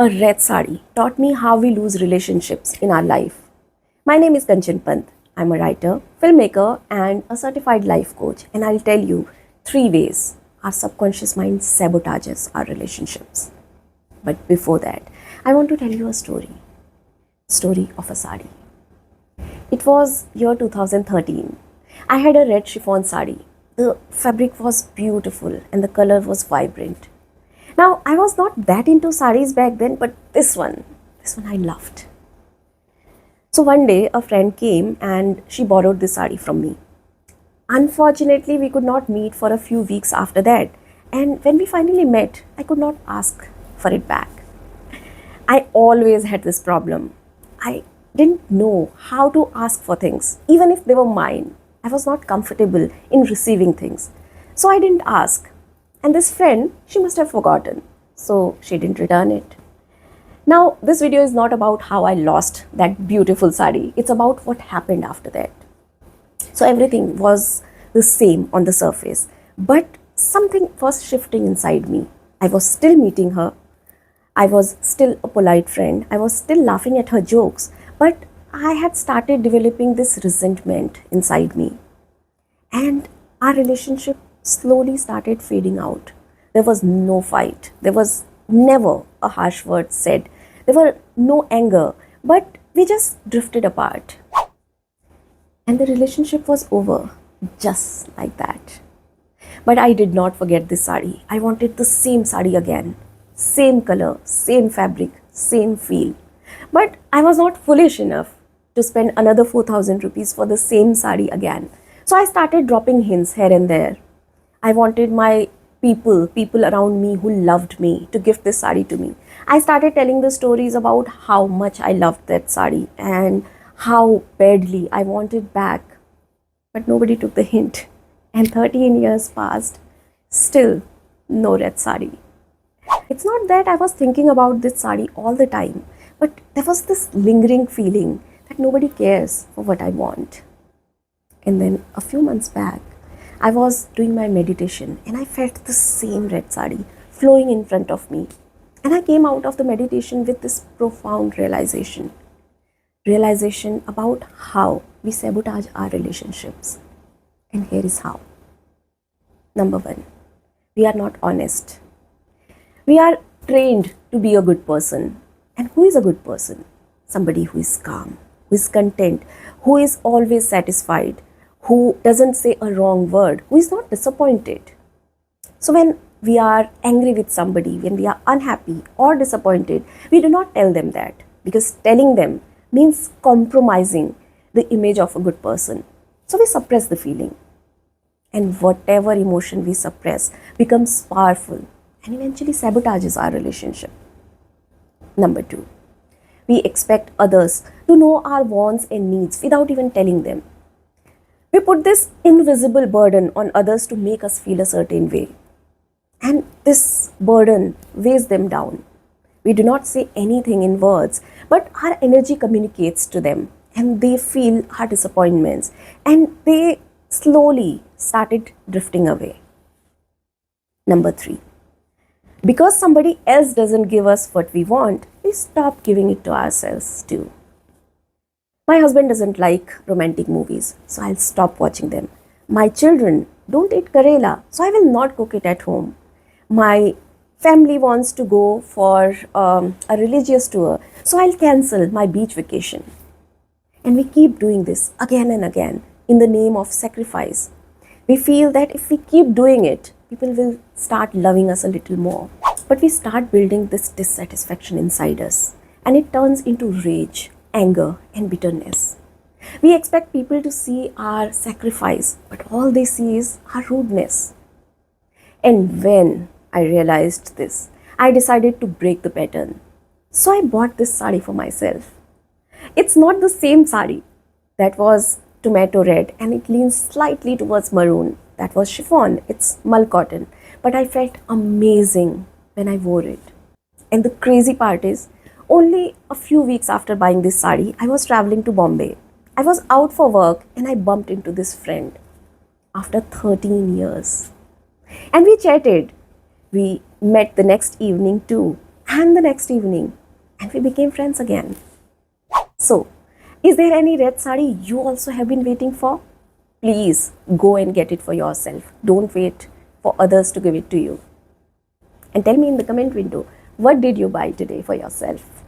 A red sari taught me how we lose relationships in our life. My name is Kanchan Pant. I'm a writer, filmmaker, and a certified life coach. And I'll tell you 3 ways our subconscious mind sabotages our relationships. But before that, I want to tell you a story of a sari. It was year 2013. I had a red chiffon sari. The fabric was beautiful and the color was vibrant. Now, I was not that into saris back then, but this one I loved. So one day, a friend came and she borrowed this sari from me. Unfortunately, we could not meet for a few weeks after that. And when we finally met, I could not ask for it back. I always had this problem. I didn't know how to ask for things, even if they were mine. I was not comfortable in receiving things. So I didn't ask. And this friend, she must have forgotten. So she didn't return it. Now, this video is not about how I lost that beautiful sari. It's about what happened after that. So everything was the same on the surface. But something was shifting inside me. I was still meeting her. I was still a polite friend. I was still laughing at her jokes. But I had started developing this resentment inside me. And our relationship slowly started fading out. There was no fight. There was never a harsh word said. There were no anger. But we just drifted apart. And the relationship was over. Just like that. But I did not forget this sari. I wanted the same sari again. Same color, same fabric, same feel. But I was not foolish enough to spend another 4,000 rupees for the same sari again. So I started dropping hints here and there. I wanted my people around me who loved me to gift this sari to me. I started telling the stories about how much I loved that sari and how badly I wanted back. But nobody took the hint. And 13 years passed, still no red sari. It's not that I was thinking about this sari all the time, but there was this lingering feeling that nobody cares for what I want. And then a few months back, I was doing my meditation and I felt the same red sari flowing in front of me. And I came out of the meditation with this profound realization. Realization about how we sabotage our relationships. And here is how. Number one, we are not honest. We are trained to be a good person. And who is a good person? Somebody who is calm, who is content, who is always satisfied, who doesn't say a wrong word, who is not disappointed. So when we are angry with somebody, when we are unhappy or disappointed, we do not tell them that, because telling them means compromising the image of a good person. So we suppress the feeling. And whatever emotion we suppress becomes powerful and eventually sabotages our relationship. Number two, we expect others to know our wants and needs without even telling them. We put this invisible burden on others to make us feel a certain way. And this burden weighs them down. We do not say anything in words, but our energy communicates to them and they feel our disappointments and they slowly started drifting away. Number three, because somebody else doesn't give us what we want, we stop giving it to ourselves too. My husband doesn't like romantic movies, so I'll stop watching them. My children don't eat Karela, so I will not cook it at home. My family wants to go for a religious tour, so I'll cancel my beach vacation. And we keep doing this again and again in the name of sacrifice. We feel that if we keep doing it, people will start loving us a little more. But we start building this dissatisfaction inside us, and it turns into rage, anger, and bitterness. We expect people to see our sacrifice, but all they see is our rudeness. And when I realized this, I decided to break the pattern. So I bought this sari for myself. It's not the same sari. That was tomato red and it leans slightly towards maroon. That was chiffon. It's mull cotton. But I felt amazing when I wore it. And the crazy part is, only a few weeks after buying this sari, I was traveling to Bombay. I was out for work and I bumped into this friend after 13 years. And we chatted. We met the next evening too. and the next evening, and we became friends again. So, is there any red sari you also have been waiting for? Please go and get it for yourself. Don't wait for others to give it to you. And tell me in the comment window, what did you buy today for yourself?